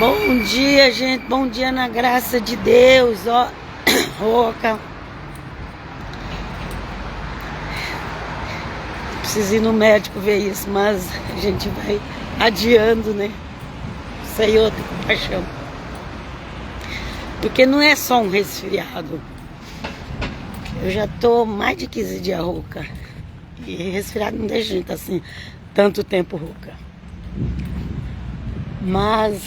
Bom dia, gente. Bom dia na graça de Deus. Ó, Roca. Preciso ir no médico ver isso, mas a gente vai adiando, né? Sem outra compaixão. Porque não é só um resfriado. Eu já tô mais de 15 dias rouca. E resfriado não deixa a gente assim, tanto tempo rouca. Mas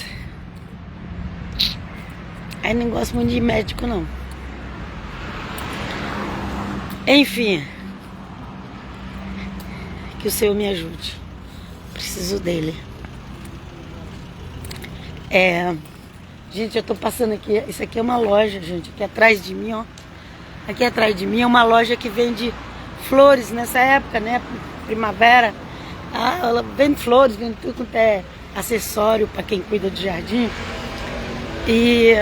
aí não gosto muito de médico, não. Enfim, que o Senhor me ajude. Preciso dele. Gente, eu tô passando aqui. Isso aqui é uma loja, gente. Aqui atrás de mim, ó. Aqui atrás de mim é uma loja que vende flores nessa época, né? Primavera. Ela vende flores, vende tudo quanto é acessório para quem cuida do jardim. E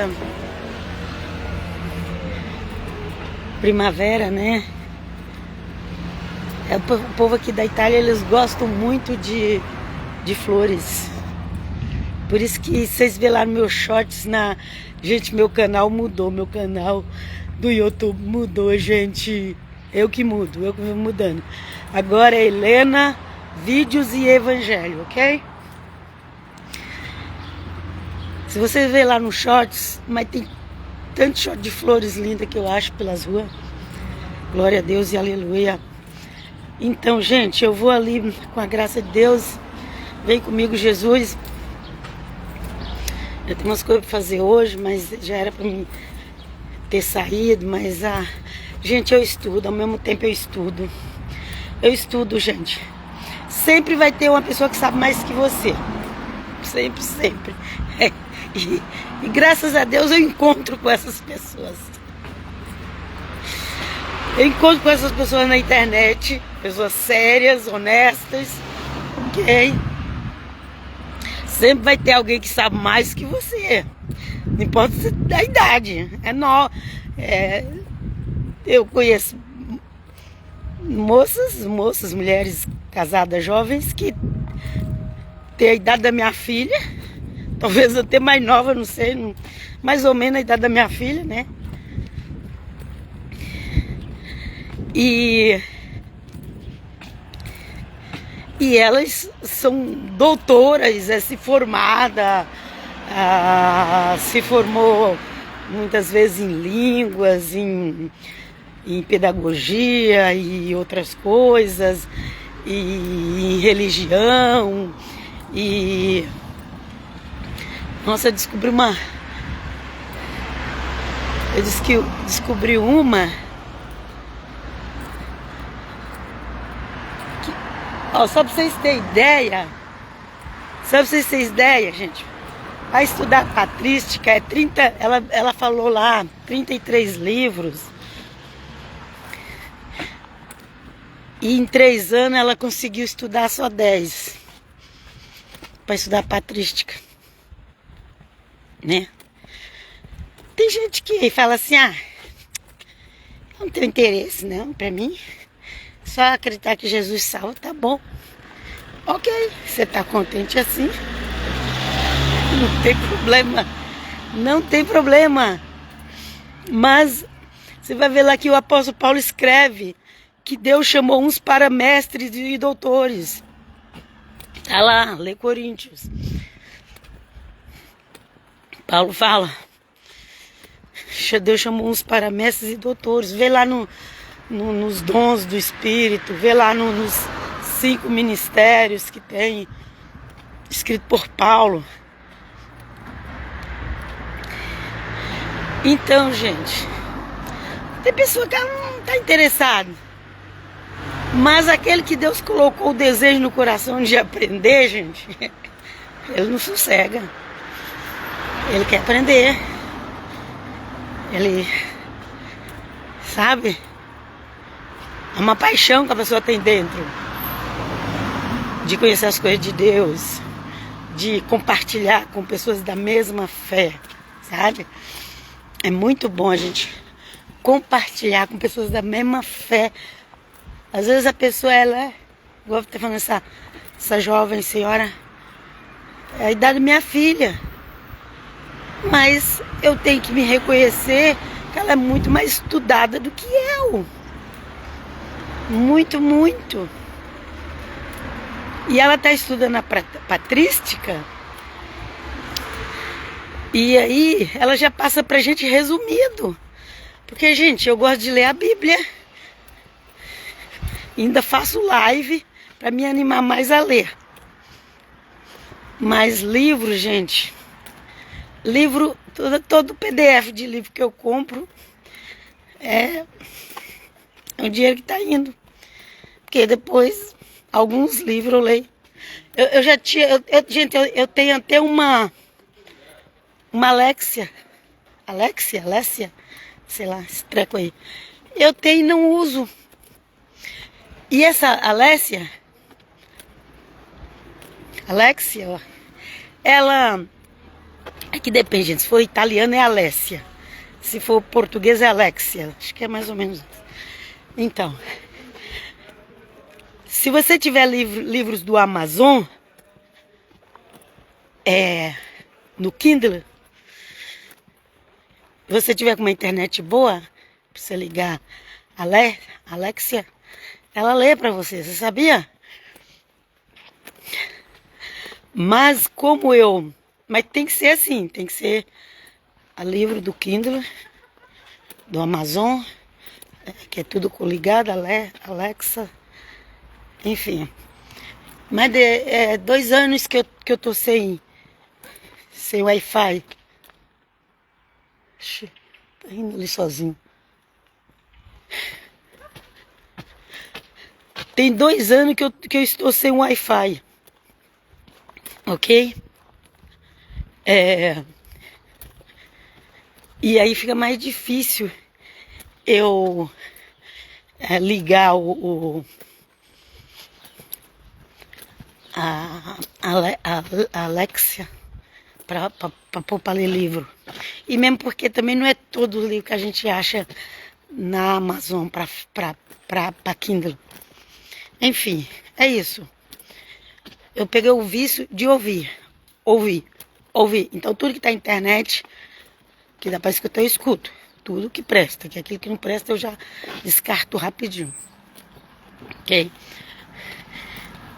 primavera, né? O povo aqui da Itália, eles gostam muito de flores. Por isso que vocês vê lá no meus shorts, gente, meu canal mudou, meu canal do YouTube mudou, gente. Eu que mudo, eu que vou mudando. Agora é Helena, vídeos e evangelho, ok? Se você ver lá no shorts, mas tem tanto short de flores lindas que eu acho pelas ruas. Glória a Deus e aleluia. Então, gente, eu vou ali com a graça de Deus. Vem comigo, Jesus. Eu tenho umas coisas para fazer hoje, mas já era para mim ter saído. Mas, gente, eu estudo. Ao mesmo tempo eu estudo. Eu estudo, gente. Sempre vai ter uma pessoa que sabe mais que você. Sempre, sempre. E graças a Deus eu encontro com essas pessoas. Eu encontro com essas pessoas na internet. Pessoas sérias, honestas. Ok? Sempre vai ter alguém que sabe mais que você. Não importa da idade. Eu conheço moças, mulheres casadas, jovens, que têm a idade da minha filha. Talvez até mais nova, não sei. Mais ou menos a idade da minha filha, né? E elas são doutoras, se formou muitas vezes em línguas, em pedagogia e outras coisas, e em religião. E nossa, eu descobri uma. Ó, só pra vocês terem ideia. Gente. A estudar patrística é 30. Ela falou lá 33 livros. E em 3 anos ela conseguiu estudar só 10. Para estudar patrística. Né? Tem gente que fala assim, eu não tenho interesse não, pra mim. Só acreditar que Jesus salva, tá bom. Ok, você tá contente assim? Não tem problema. Não tem problema. Mas você vai ver lá que o apóstolo Paulo escreve que Deus chamou uns para mestres e doutores. Tá lá, lê Coríntios. Paulo fala. Deus chamou uns para mestres e doutores. Vê lá nos dons do Espírito, vê lá nos 5 ministérios que tem, escrito por Paulo. Então, gente, tem pessoa que não está interessada, mas aquele que Deus colocou o desejo no coração de aprender, gente, ele não sossega, ele quer aprender, ele sabe. É uma paixão que a pessoa tem dentro. De conhecer as coisas de Deus. De compartilhar com pessoas da mesma fé. Sabe? É muito bom a gente compartilhar com pessoas da mesma fé. Às vezes a pessoa, igual eu tô falando, essa jovem senhora, é a idade da minha filha. Mas eu tenho que me reconhecer que ela é muito mais estudada do que eu. Muito, muito. E ela está estudando a patrística. E aí ela já passa pra gente resumido. Porque, gente, eu gosto de ler a Bíblia. Ainda faço live para me animar mais a ler. Mas livro, gente, livro, todo PDF de livro que eu compro é o dinheiro que tá indo. Porque depois, alguns livros eu leio. Eu já tinha, gente, eu tenho até uma Alexia, sei lá, esse treco aí. Eu tenho e não uso. E essa Alexia, ó, ela, é que depende, gente, se for italiano é Alessia, se for português é Alexia, acho que é mais ou menos isso. Então, se você tiver livros do Amazon, no Kindle, você tiver com uma internet boa, pra você ligar a Alexia, ela lê pra você, você sabia? Mas mas tem que ser assim, tem que ser a livro do Kindle, do Amazon, que é tudo coligado, Alexa, enfim. Mas 2 anos que eu tô sem Wi-Fi. Tá indo ali sozinho. Tem 2 anos que eu estou sem Wi-Fi. Ok? E aí fica mais difícil eu ligar a Alexia para ler livro. E mesmo porque também não é todo o livro que a gente acha na Amazon para Kindle. Enfim, é isso. Eu peguei o vício de ouvir. Então tudo que tá na internet, que dá pra escutar, eu escuto. Tudo que presta, que aquilo que não presta eu já descarto rapidinho. Ok?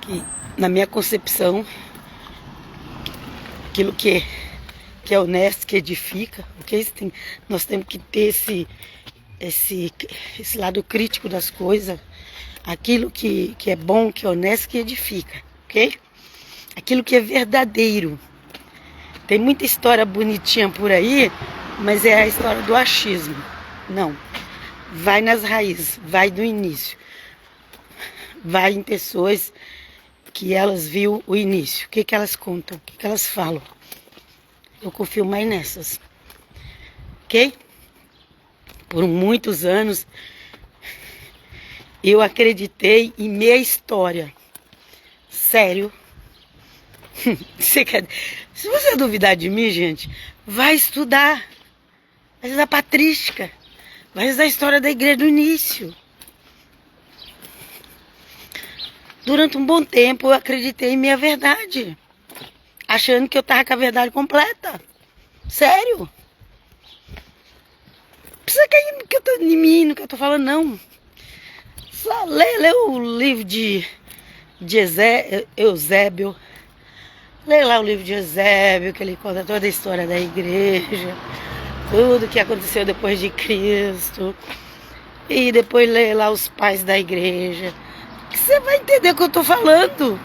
Que, na minha concepção, aquilo que é honesto, que edifica, ok? Nós temos que ter esse lado crítico das coisas. Aquilo que é bom, que é honesto, que edifica, ok? Aquilo que é verdadeiro. Tem muita história bonitinha por aí, mas é a história do achismo. Não. Vai nas raízes, vai do início. Vai em pessoas que elas viram o início. O que elas contam, o que elas falam. Eu confio mais nessas. Ok? Por muitos anos, eu acreditei em meia história. Sério. Se você duvidar de mim, gente, vai estudar. Vai estudar patrística. Vai estudar a história da igreja do início. Durante um bom tempo, eu acreditei em minha verdade. Achando que eu tava com a verdade completa. Sério. Não precisa cair no que eu tô em mim, no que eu tô falando, não. Só lê o livro de Eusébio. Lê lá o livro de Eusébio, que ele conta toda a história da igreja. Tudo que aconteceu depois de Cristo. E depois lê lá os pais da igreja. Que você vai entender o que eu tô falando.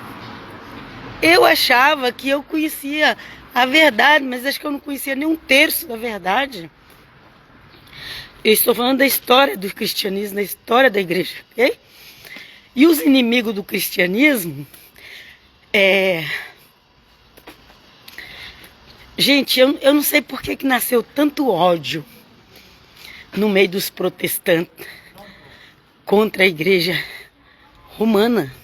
Eu achava que eu conhecia a verdade, mas acho que eu não conhecia nem 1/3 da verdade. Eu estou falando da história do cristianismo, da história da igreja, ok? E os inimigos do cristianismo, gente, eu não sei por que nasceu tanto ódio no meio dos protestantes contra a igreja romana.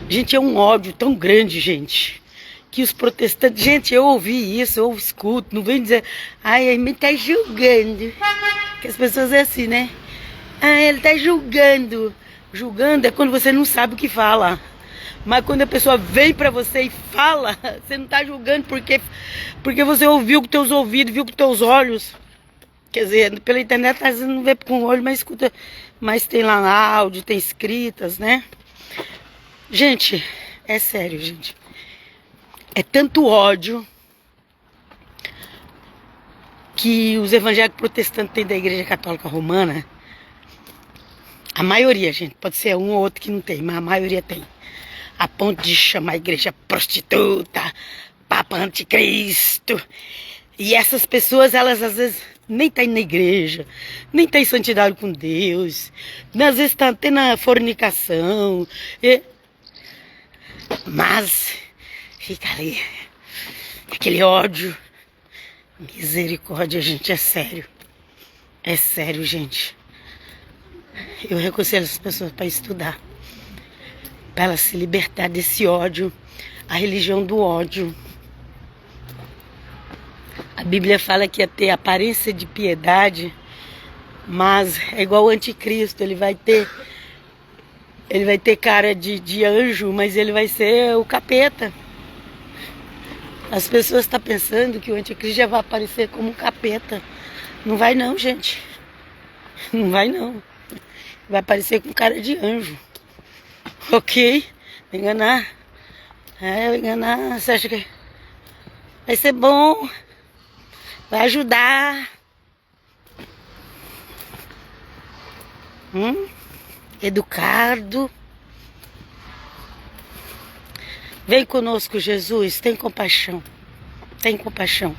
Gente, é um ódio tão grande, gente, que os protestantes... Gente, eu ouvi isso, eu escuto, não vem dizer... Ai, ele tá julgando. Que as pessoas é assim, né? Ah, ele tá julgando. Julgando é quando você não sabe o que fala. Mas quando a pessoa vem pra você e fala, você não tá julgando porque você ouviu com teus ouvidos, viu com teus olhos. Quer dizer, pela internet às vezes não vê com o olho, mas escuta. Mas tem lá áudio, tem escritas, né? Gente, é sério, gente. É tanto ódio que os evangélicos protestantes têm da Igreja Católica Romana. A maioria, gente, pode ser um ou outro que não tem, mas a maioria tem. A ponto de chamar a igreja prostituta, papa anticristo. E essas pessoas, elas às vezes nem estão na igreja, nem estão em santidade com Deus, às vezes estão até na fornicação. Mas fica ali, aquele ódio. Misericórdia, gente, é sério. É sério, gente. Eu reconselho essas pessoas para estudar, para elas se libertar desse ódio, a religião do ódio. A Bíblia fala que ia ter aparência de piedade, mas é igual o anticristo, ele vai ter cara de anjo, mas ele vai ser o capeta. As pessoas estão pensando que o anticristo já vai aparecer como um capeta. Não vai não, gente. Não vai não. Vai aparecer com cara de anjo. Ok? Vai enganar. Vai enganar. Você acha que vai ser bom? Vai ajudar. Educado. Vem conosco, Jesus. Tem compaixão. Tem compaixão.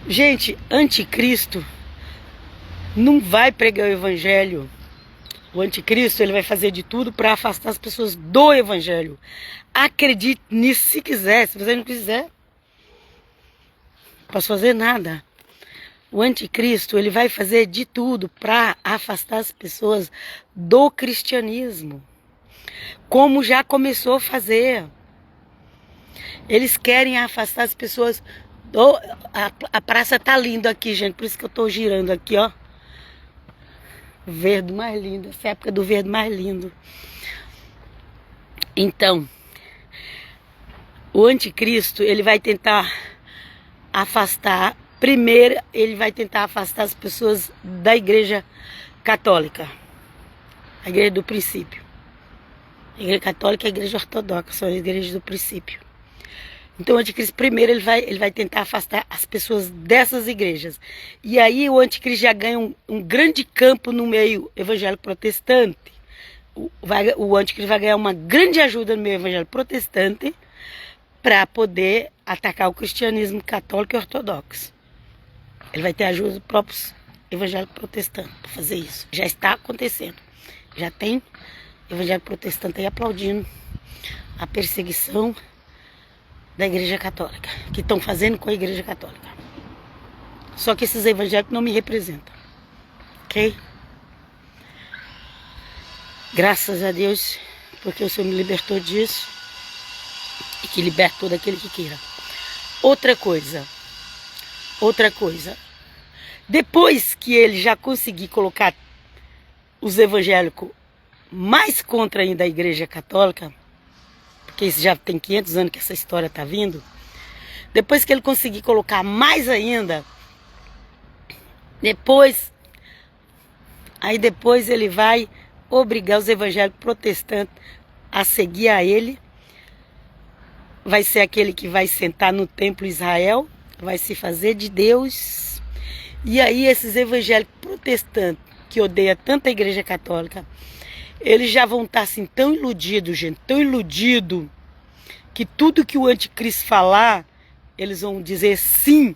Gente, anticristo não vai pregar o evangelho. O anticristo, ele vai fazer de tudo para afastar as pessoas do evangelho. Acredite nisso se quiser. Se você não quiser, não posso fazer nada. O anticristo, ele vai fazer de tudo para afastar as pessoas do cristianismo. Como já começou a fazer. Eles querem afastar as pessoas do... A praça tá linda aqui, gente. Por isso que eu tô girando aqui, ó. Verde mais lindo. Essa época do verde mais lindo. Então, o anticristo, ele vai tentar afastar... Primeiro, ele vai tentar afastar as pessoas da igreja católica. A igreja do princípio. A igreja católica e a igreja ortodoxa são as igrejas do princípio. Então o anticristo, primeiro, ele vai tentar afastar as pessoas dessas igrejas. E aí o anticristo já ganha um grande campo no meio evangélico protestante. O anticristo vai ganhar uma grande ajuda no meio evangélico protestante para poder atacar o cristianismo católico e ortodoxo. Ele vai ter ajuda dos próprios evangélicos protestantes para fazer isso. Já está acontecendo. Já tem evangélico protestante aí aplaudindo a perseguição da igreja católica, que estão fazendo com a igreja católica. Só que esses evangélicos não me representam. Ok? Graças a Deus, porque o Senhor me libertou disso. E que liberta todo aquele que queira. Outra coisa. Depois que ele já conseguir colocar os evangélicos mais contra ainda a igreja católica, porque isso já tem 500 anos que essa história está vindo, depois que ele conseguir colocar mais ainda, depois ele vai obrigar os evangélicos protestantes a seguir a ele. Vai ser aquele que vai sentar no templo Israel, vai se fazer de Deus. E aí esses evangélicos protestantes que odeiam tanto a igreja católica, eles já vão estar assim tão iludidos, gente, tão iludidos, que tudo que o anticristo falar, eles vão dizer sim.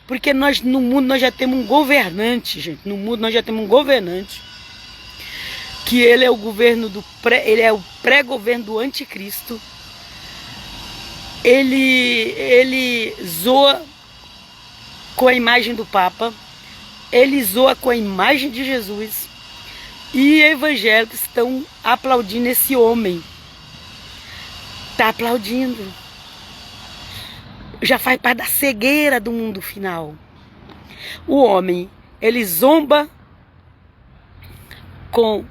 Porque no mundo nós já temos um governante, gente. No mundo nós já temos um governante, que ele é o governo ele é o pré-governo do anticristo. Ele zoa com a imagem do Papa, ele zoa com a imagem de Jesus, e evangélicos estão aplaudindo esse homem. Está aplaudindo. Já faz parte da cegueira do mundo final. O homem, ele zomba com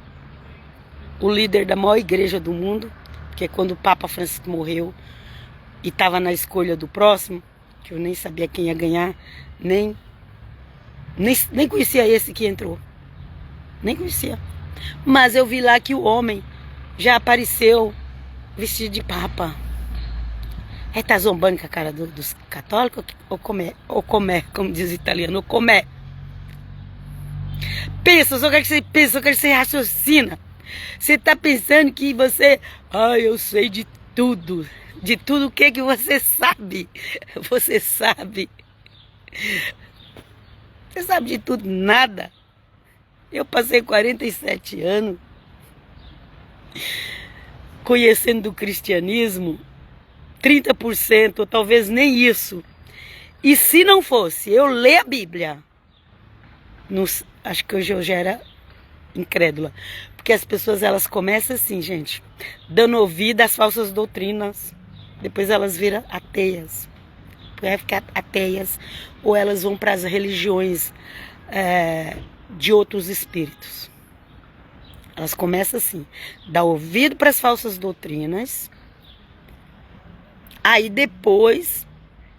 o líder da maior igreja do mundo, Porque quando o Papa Francisco morreu e estava na escolha do próximo, que eu nem sabia quem ia ganhar, nem conhecia esse que entrou. Nem conhecia. Mas eu vi lá que o homem já apareceu vestido de papa. Aí tá zombando com a cara dos católicos ou comé, como diz o italiano, ou comé. Pensa, eu só quero que você pense, eu quero que você raciocina. Você tá pensando que você... eu sei de tudo. De tudo o que você sabe. Você sabe. Você sabe de tudo, nada. Eu passei 47 anos conhecendo o cristianismo, 30%, ou talvez nem isso. E se não fosse eu ler a Bíblia, acho que hoje eu já era incrédula. Porque as pessoas, elas começam assim, gente, dando ouvido às falsas doutrinas. Depois elas viram ateias. Vai ficar ateias. Ou elas vão para as religiões de outros espíritos. Elas começam assim, dar ouvido para as falsas doutrinas. Aí depois,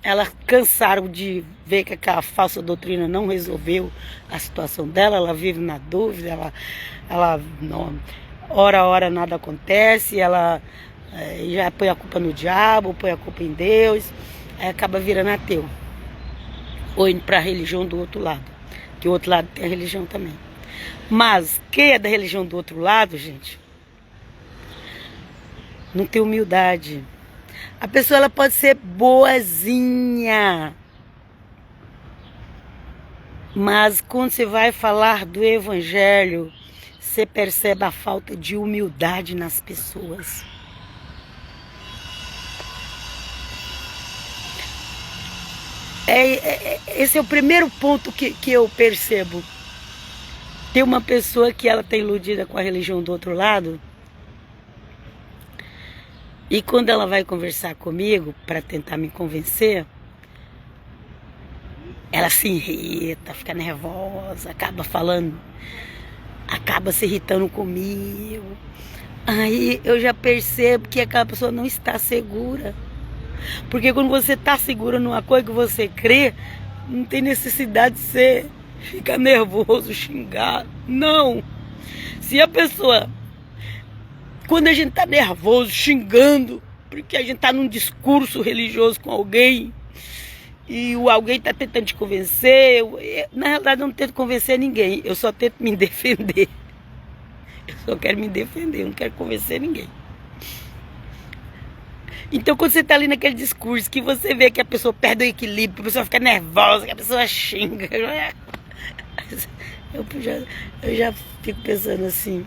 elas cansaram de ver que aquela falsa doutrina não resolveu a situação dela. Ela vive na dúvida, ela não, hora nada acontece, ela já põe a culpa no diabo, põe a culpa em Deus, aí acaba virando ateu. Ou indo para a religião do outro lado, que o outro lado tem a religião também. Mas quem é da religião do outro lado, gente, não tem humildade. A pessoa, ela pode ser boazinha, mas quando você vai falar do evangelho, você percebe a falta de humildade nas pessoas. Esse é o primeiro ponto que eu percebo. Tem uma pessoa que ela está iludida com a religião do outro lado, e quando ela vai conversar comigo para tentar me convencer, ela se irrita, fica nervosa, acaba se irritando comigo. Aí eu já percebo que aquela pessoa não está segura. Porque quando você está segura numa coisa que você crê, não tem necessidade de você ficar nervoso, xingar. Não. Se a pessoa... Quando a gente está nervoso, xingando, porque a gente está num discurso religioso com alguém, e alguém está tentando te convencer, na realidade eu não tento convencer ninguém, eu só tento me defender. Eu só quero me defender, eu não quero convencer ninguém. Então quando você está ali naquele discurso, que você vê que a pessoa perde o equilíbrio, que a pessoa fica nervosa, que a pessoa xinga, eu já fico pensando assim,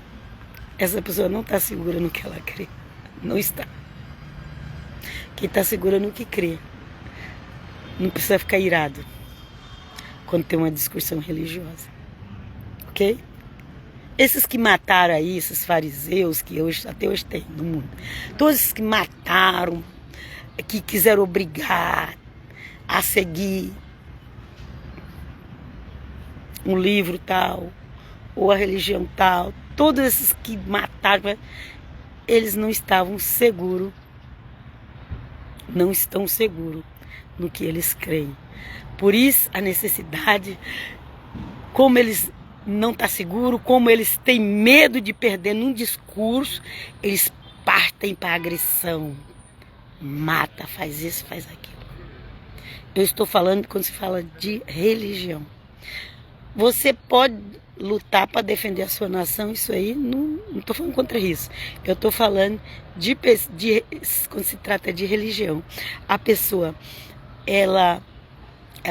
essa pessoa não está segura no que ela crê. Não está. Quem está segura no que crê não precisa ficar irado quando tem uma discussão religiosa. Ok? Esses que mataram aí, esses fariseus que até hoje tem no mundo, todos esses que mataram, que quiseram obrigar a seguir um livro tal, ou a religião tal, todos esses que mataram, eles não estavam seguros, não estão seguros no que eles creem. Por isso a necessidade, como eles não estão seguros, como eles têm medo de perder num discurso, eles partem para agressão, mata, faz isso, faz aquilo. Eu estou falando quando se fala de religião. Você pode lutar para defender a sua nação, isso aí, não estou falando contra isso. Eu estou falando quando se trata de religião. A pessoa, ela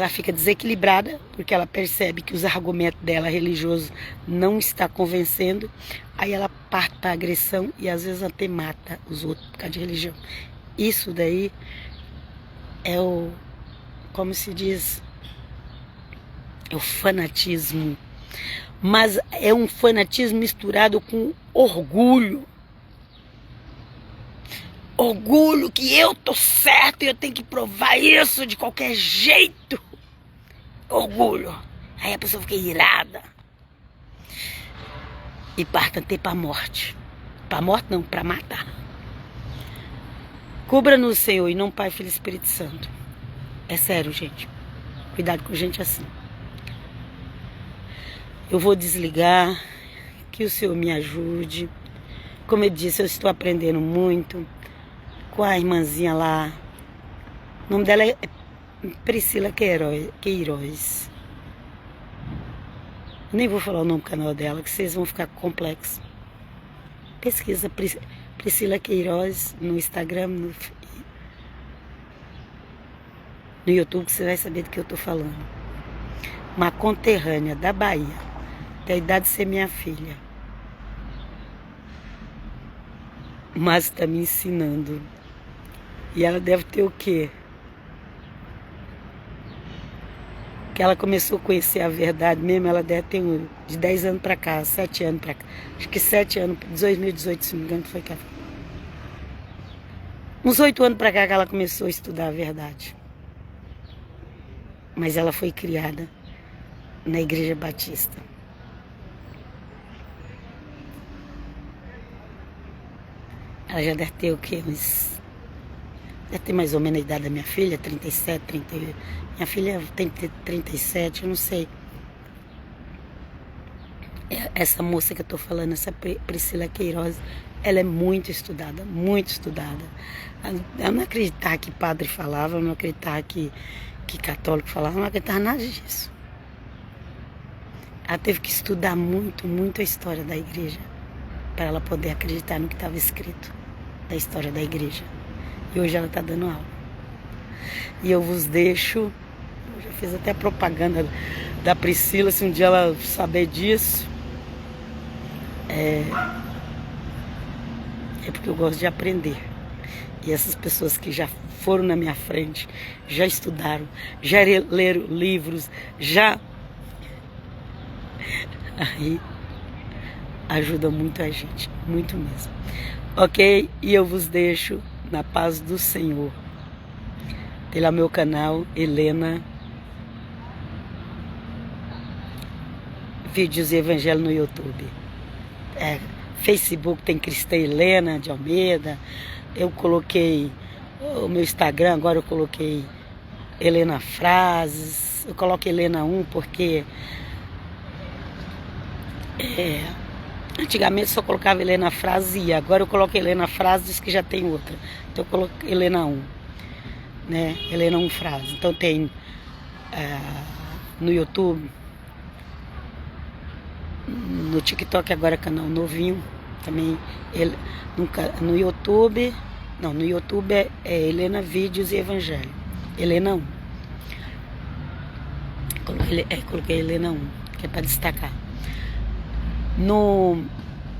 fica desequilibrada, porque ela percebe que os argumentos dela religiosos não estão convencendo, aí ela parte para a agressão e às vezes até mata os outros por causa de religião. Isso daí é como se diz, é o fanatismo. Mas é um fanatismo misturado com orgulho. Orgulho que eu tô certo e eu tenho que provar isso de qualquer jeito. Orgulho. Aí a pessoa fica irada. E parte até para a morte. Para a morte não, para matar. Cubra-nos, Senhor, e não Pai, Filho e Espírito Santo. É sério, gente. Cuidado com gente assim. Eu vou desligar. Que o Senhor me ajude. Como eu disse, eu estou aprendendo muito com a irmãzinha lá. O nome dela é Priscila Queiroz. Nem vou falar o nome do canal dela, que vocês vão ficar complexos. Pesquisa Priscila Queiroz no Instagram, no YouTube, que você vai saber do que eu tô falando. Uma conterrânea da Bahia, tem a idade de ser minha filha. Mas está me ensinando. E ela deve ter o quê? Que ela começou a conhecer a verdade mesmo, ela deve ter de 10 anos para cá, 7 anos para cá. Acho que 7 anos, 2018, se não me engano, foi cá. Uns 8 anos para cá que ela começou a estudar a verdade. Mas ela foi criada na Igreja Batista. Ela já deve ter o quê? Deve ter mais ou menos a idade da minha filha, 37, 38. Minha filha tem 37, eu não sei. Essa moça que eu tô falando, essa Priscila Queiroz, ela é muito estudada, muito estudada. Ela não acreditava que padre falava, não acreditava que católico falava, não acreditava nada disso. Ela teve que estudar muito, muito a história da igreja para ela poder acreditar no que estava escrito da história da igreja. E hoje ela está dando aula. E eu vos deixo, eu já fiz até a propaganda da Priscila, se um dia ela saber disso. É porque eu gosto de aprender. E essas pessoas que já foram na minha frente, já estudaram, já leram livros, já... Aí ajuda muito a gente, muito mesmo. Ok? E eu vos deixo na paz do Senhor. Tem lá meu canal, Helena Vídeos e Evangelho no YouTube. Facebook tem Cristã Helena de Almeida. Eu coloquei o meu Instagram, agora eu coloquei Helena Frases. Eu coloco Helena 1 porque antigamente só colocava Helena Frases e agora eu coloco Helena Frases, que já tem outra. Então eu coloco Helena 1, né? Helena 1 Frases. Então tem no YouTube, no TikTok agora canal novinho também. No YouTube, não, no YouTube é Helena Vídeos e Evangelho. Helena 1. Coloquei Helena 1, que é para destacar.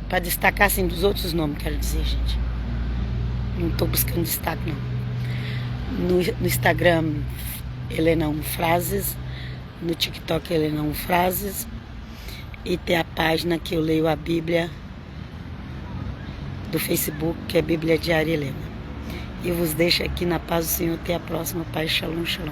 Para destacar assim dos outros nomes, quero dizer, gente. Não estou buscando destaque, não. No Instagram, Helena 1 Frases. No TikTok, Helena 1 Frases. E tem a página que eu leio a Bíblia do Facebook, que é Bíblia Diária Helena. E eu vos deixo aqui na paz do Senhor. Até a próxima. Paz, shalom, shalom.